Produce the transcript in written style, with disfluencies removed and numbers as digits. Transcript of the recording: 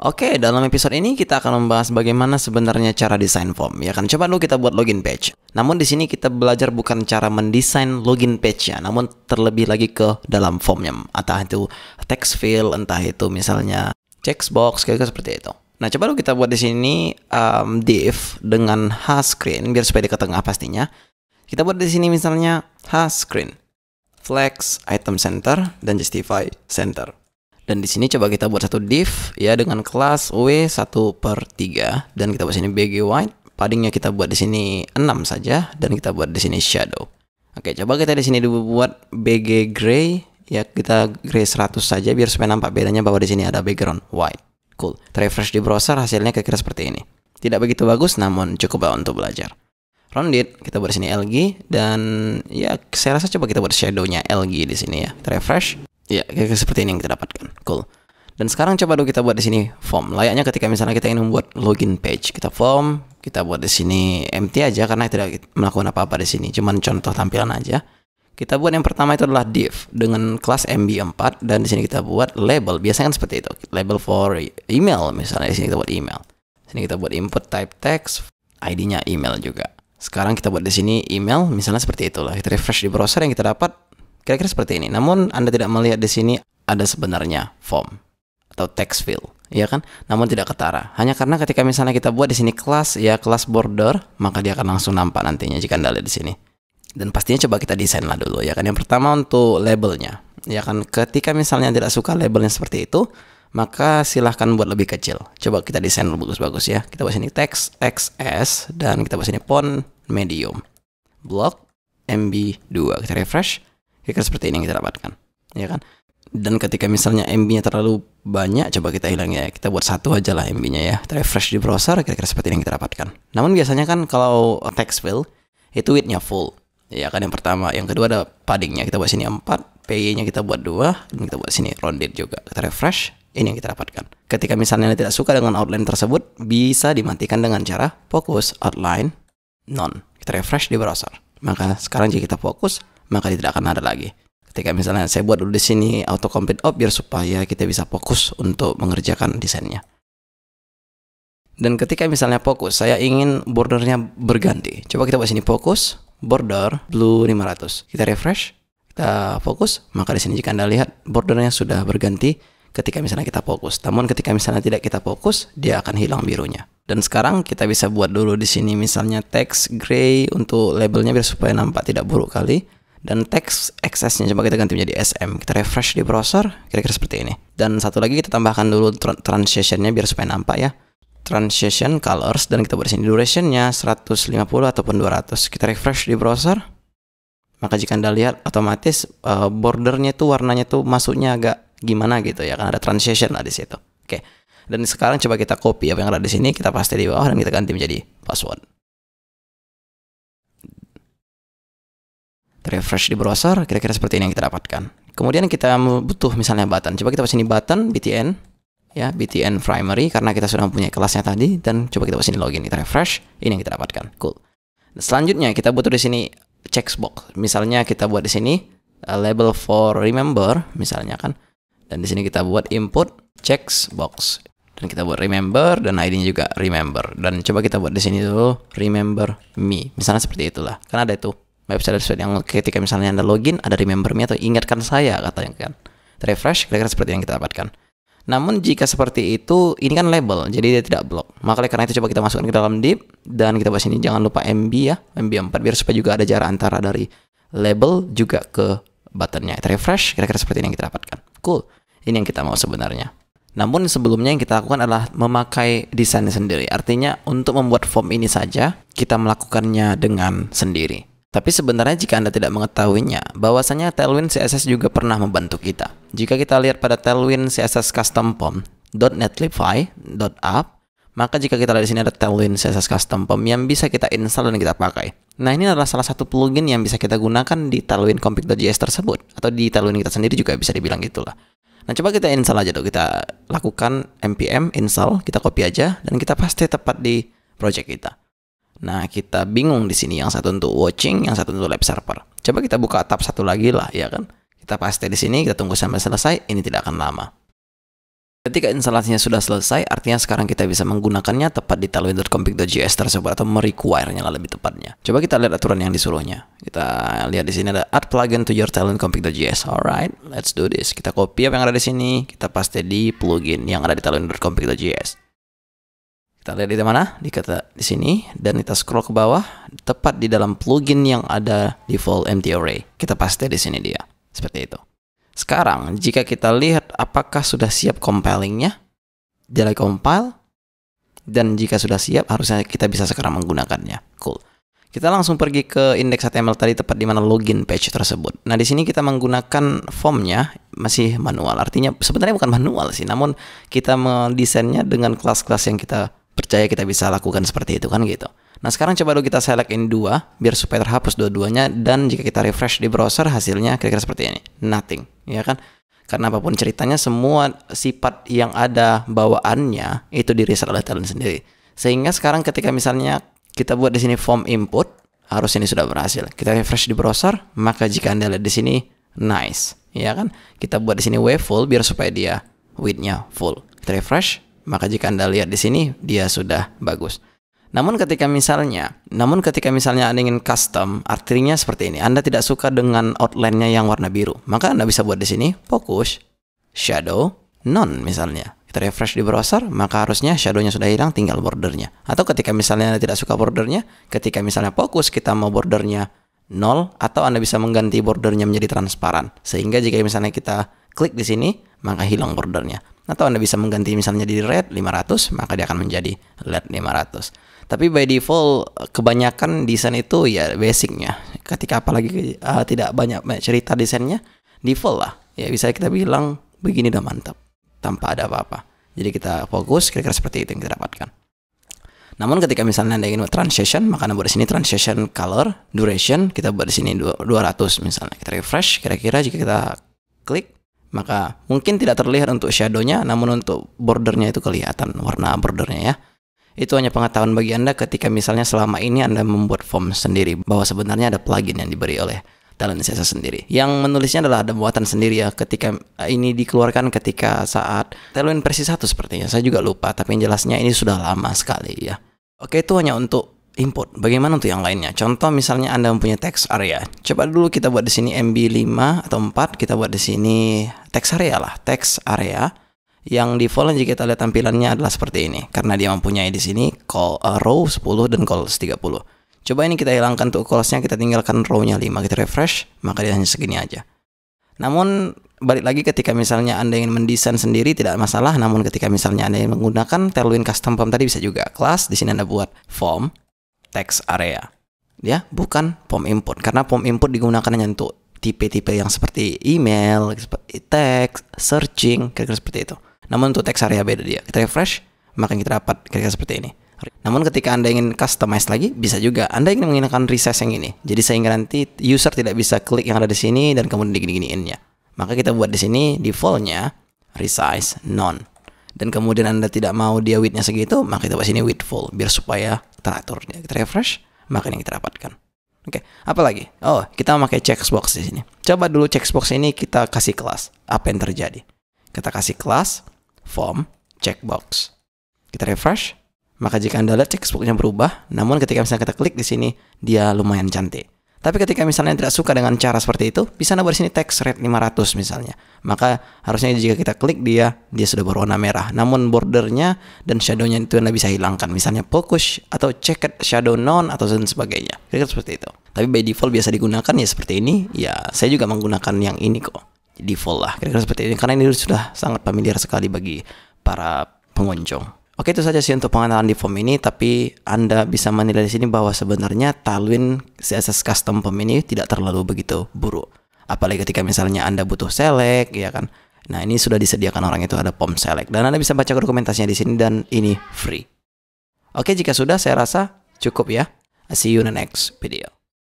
Oke, dalam episode ini kita akan membahas bagaimana sebenarnya cara desain form. Ya kan, coba dulu kita buat login page. Namun di sini kita belajar bukan cara mendesain login page-nya, namun terlebih lagi ke dalam formnya. Entah itu text field, entah itu misalnya checkbox, kayak seperti itu. Nah, coba dulu kita buat di sini div dengan h-screen biar supaya di ke tengah pastinya. Kita buat di sini misalnya h-screen, flex, item center, dan justify center. Dan di sini coba kita buat satu div ya dengan kelas W1/3 dan kita buat sini BG white, paddingnya kita buat di sini 6 saja dan kita buat di sini shadow. Oke, coba kita di sini buat BG gray ya, kita gray 100 saja biar supaya nampak bedanya bahwa di sini ada background white. Cool. Refresh di browser hasilnya kira-kira seperti ini. Tidak begitu bagus namun cukup untuk belajar. Rounded kita buat di sini LG dan ya saya rasa coba kita buat shadownya LG di sini ya. Kita refresh. Ya, kayak seperti ini yang kita dapatkan. Cool. Dan sekarang coba dulu kita buat di sini form. Layaknya ketika misalnya kita ingin membuat login page, kita form, kita buat di sini empty aja karena tidak melakukan apa-apa di sini, cuman contoh tampilan aja. Kita buat yang pertama itu adalah div dengan kelas MB4 dan di sini kita buat label. Biasanya kan seperti itu. Label for email misalnya di sini kita buat email. Di sini kita buat input type text, ID-nya email juga. Sekarang kita buat di sini email misalnya seperti itulah. Kita refresh di browser yang kita dapat kira-kira seperti ini. Namun Anda tidak melihat di sini ada sebenarnya form atau text field, ya kan? Namun tidak ketara. Hanya karena ketika misalnya kita buat di sini kelas ya, kelas border, maka dia akan langsung nampak nantinya jika Anda lihat di sini. Dan pastinya coba kita desain lah dulu ya kan. Yang pertama untuk labelnya. Ya kan, ketika misalnya tidak suka labelnya seperti itu, maka silahkan buat lebih kecil. Coba kita desain dulu bagus-bagus ya. Kita buat sini text XS dan kita buat sini font medium. Block MB2. Kita refresh. Kira-kira seperti ini yang kita dapatkan, ya kan? Dan ketika misalnya MB-nya terlalu banyak, coba kita hilang ya. Kita buat satu aja lah MB-nya ya. Kita refresh di browser, kira-kira seperti ini yang kita dapatkan. Namun biasanya kan kalau text field itu width-nya full, ya kan? Yang pertama, yang kedua ada padding-nya. Kita buat sini 4, PY-nya kita buat 2, dan kita buat sini rounded juga. Kita refresh, ini yang kita dapatkan. Ketika misalnya Anda tidak suka dengan outline tersebut, bisa dimatikan dengan cara fokus outline none. Kita refresh di browser. Maka sekarang jika kita fokus, maka dia tidak akan ada lagi. Ketika misalnya saya buat dulu di sini auto complete off biar supaya kita bisa fokus untuk mengerjakan desainnya. Dan ketika misalnya fokus, saya ingin bordernya berganti. Coba kita buat sini fokus, border blue 500. Kita refresh, kita fokus, maka di sini jika Anda lihat bordernya sudah berganti ketika misalnya kita fokus. Namun ketika misalnya tidak kita fokus, dia akan hilang birunya. Dan sekarang kita bisa buat dulu di sini misalnya text gray untuk labelnya biar supaya nampak tidak buruk kali. Dan text XS-nya coba kita ganti menjadi SM. Kita refresh di browser, kira-kira seperti ini. Dan satu lagi kita tambahkan dulu transition-nya biar supaya nampak ya. Transition colors dan kita buat di sini duration-nya 150 ataupun 200. Kita refresh di browser. Maka jika Anda lihat otomatis bordernya tuh warnanya tuh masuknya agak gimana gitu ya, kan ada transition lah di situ. Oke. Dan sekarang coba kita copy apa yang ada di sini, kita paste di bawah dan kita ganti menjadi password. Refresh di browser, kira-kira seperti ini yang kita dapatkan. Kemudian kita butuh misalnya button. Coba kita buat sini button BTN ya, BTN primary karena kita sudah mempunyai kelasnya tadi. Dan coba kita buat sini login, kita refresh, ini yang kita dapatkan. Cool. Selanjutnya kita butuh di sini checkbox. Misalnya kita buat di sini label for remember misalnya kan. Dan di sini kita buat input checkbox. Dan kita buat remember dan ID-nya juga remember. Dan coba kita buat di sini dulu remember me. Misalnya seperti itulah. Karena ada itu website yang ketika misalnya Anda login ada remember me atau ingatkan saya katanya kan. Refresh, kira-kira seperti yang kita dapatkan. Namun jika seperti itu, ini kan label, jadi dia tidak block. Maka karena itu coba kita masukkan ke dalam div dan kita buat sini jangan lupa MB ya, MB4 biar supaya juga ada jarak antara dari label juga ke buttonnya. Kita refresh, kira-kira seperti ini yang kita dapatkan. Cool. Ini yang kita mau sebenarnya. Namun sebelumnya yang kita lakukan adalah memakai desain sendiri. Artinya untuk membuat form ini saja kita melakukannya dengan sendiri. Tapi sebenarnya jika Anda tidak mengetahuinya, bahwasanya Tailwind CSS juga pernah membantu kita. Jika kita lihat pada Tailwind CSS Custom Form .netlify.app, maka jika kita lihat di sini ada Tailwind CSS Custom Form yang bisa kita install dan kita pakai. Nah, ini adalah salah satu plugin yang bisa kita gunakan di Tailwind config.js tersebut atau di Tailwind kita sendiri juga bisa dibilang gitulah. Nah, coba kita install aja dulu. Kita lakukan npm install, kita copy aja dan kita paste tepat di project kita. Nah, kita bingung di sini, yang satu untuk watching, yang satu untuk lab server. Coba kita buka tab satu lagi lah, ya kan? Kita paste di sini, kita tunggu sampai selesai, ini tidak akan lama. Ketika instalasinya sudah selesai, artinya sekarang kita bisa menggunakannya tepat di tailwind.config.js tersebut atau merequire-nya lah lebih tepatnya. Coba kita lihat aturan yang disuruhnya. Kita lihat di sini ada add plugin to your tailwind.config.js. Alright, let's do this. Kita copy apa yang ada di sini, kita paste di plugin yang ada di tailwind.config.js. Kita lihat di mana? Di sini, dan kita scroll ke bawah, tepat di dalam plugin yang ada default empty array. Kita paste di sini dia. Seperti itu. Sekarang, jika kita lihat apakah sudah siap compilingnya, dia lagi compile, dan jika sudah siap, harusnya kita bisa sekarang menggunakannya. Cool. Kita langsung pergi ke index.html tadi tepat di mana login page tersebut. Nah, di sini kita menggunakan formnya masih manual. Artinya sebenarnya bukan manual sih, namun kita mendesainnya dengan kelas-kelas yang kita percaya kita bisa lakukan seperti itu kan gitu. Nah, sekarang coba dulu kita select ini dua biar supaya terhapus dua-duanya, dan jika kita refresh di browser hasilnya kira-kira seperti ini. Nothing, ya kan? Karena apapun ceritanya, semua sifat yang ada bawaannya itu di-reset oleh Tailwind sendiri. Sehingga sekarang ketika misalnya kita buat di sini form input, harus ini sudah berhasil. Kita refresh di browser, maka jika Anda lihat di sini nice, ya kan? Kita buat di sini full biar supaya dia width-nya full. Kita refresh, maka jika Anda lihat di sini dia sudah bagus. Namun ketika misalnya Anda ingin custom, artinya seperti ini. Anda tidak suka dengan outline-nya yang warna biru, maka Anda bisa buat di sini focus, shadow, none misalnya. Kita refresh di browser, maka harusnya shadow-nya sudah hilang, tinggal bordernya. Atau ketika misalnya Anda tidak suka bordernya, ketika misalnya fokus kita mau bordernya 0, atau Anda bisa mengganti bordernya menjadi transparan. Sehingga jika misalnya kita klik di sini, maka hilang bordernya. Atau Anda bisa mengganti misalnya di red 500, maka dia akan menjadi LED 500. Tapi by default kebanyakan desain itu ya basicnya. Ketika apalagi tidak banyak cerita desainnya, default lah. Ya bisa kita bilang begini udah mantap tanpa ada apa-apa. Jadi kita fokus kira-kira seperti itu yang kita dapatkan. Namun ketika misalnya Anda ingin transition, maka Anda buat di sini transition color, duration, kita buat di sini 200 misalnya. Kita refresh, kira-kira jika kita klik, maka mungkin tidak terlihat untuk shadow-nya, namun untuk bordernya itu kelihatan warna bordernya ya. Itu hanya pengetahuan bagi Anda ketika misalnya selama ini Anda membuat form sendiri, bahwa sebenarnya ada plugin yang diberi oleh Tailwind CSS sendiri. Yang menulisnya adalah ada buatan sendiri ya, ketika ini dikeluarkan ketika saat Tailwind versi 1 sepertinya. Saya juga lupa, tapi yang jelasnya ini sudah lama sekali ya. Oke, itu hanya untuk input. Bagaimana untuk yang lainnya? Contoh misalnya Anda mempunyai text area. Coba dulu kita buat di sini MB5 atau 4, kita buat di sini text area lah, text area. Yang default jika kita lihat tampilannya adalah seperti ini, karena dia mempunyai di sini row 10 dan calls 30. Coba ini kita hilangkan untuk callsnya, kita tinggalkan row-nya 5, kita refresh, maka dia hanya segini aja. Namun balik lagi ketika misalnya Anda ingin mendesain sendiri tidak masalah, namun ketika misalnya Anda ingin menggunakan Tailwind custom form tadi bisa juga. Kelas di sini Anda buat form text area. Ya, bukan form input, karena form input digunakan hanya untuk tipe-tipe yang seperti email, seperti text, searching, kira-kira seperti itu. Namun untuk text area beda dia. Kita refresh, maka kita dapat kira-kira seperti ini. Namun ketika Anda ingin customize lagi, bisa juga. Anda ingin menggunakan resize yang ini. Jadi sehingga nanti user tidak bisa klik yang ada di sini dan kemudian digini-giniinnya. Maka kita buat di sini defaultnya resize none. Dan kemudian Anda tidak mau dia width-nya segitu, maka kita buat sini width full biar supaya teratur. Kita refresh, maka ini kita dapatkan. Oke, apa lagi? Oh, kita memakai checkbox di sini. Coba dulu checkbox ini kita kasih kelas. Apa yang terjadi? Kita kasih kelas form checkbox. Kita refresh, maka jika Anda lihat checkbox-nya berubah, namun ketika misalnya kita klik di sini, dia lumayan cantik. Tapi ketika misalnya tidak suka dengan cara seperti itu, bisa Anda buat di sini text red 500 misalnya. Maka harusnya jika kita klik dia sudah berwarna merah. Namun bordernya dan shadow-nya itu Anda bisa hilangkan. Misalnya focus atau checked shadow none atau dan sebagainya. Kira-kira seperti itu. Tapi by default biasa digunakan ya seperti ini. Ya, saya juga menggunakan yang ini kok. Default lah, kira-kira seperti ini. Karena ini sudah sangat familiar sekali bagi para pengunjung. Oke, itu saja sih untuk pengenalan di form ini, tapi Anda bisa menilai di sini bahwa sebenarnya Tailwind CSS custom form ini tidak terlalu begitu buruk. Apalagi ketika misalnya Anda butuh select, ya kan. Nah, ini sudah disediakan orang itu ada form select dan Anda bisa baca dokumentasinya di sini dan ini free. Oke, jika sudah saya rasa cukup ya. See you in the next video.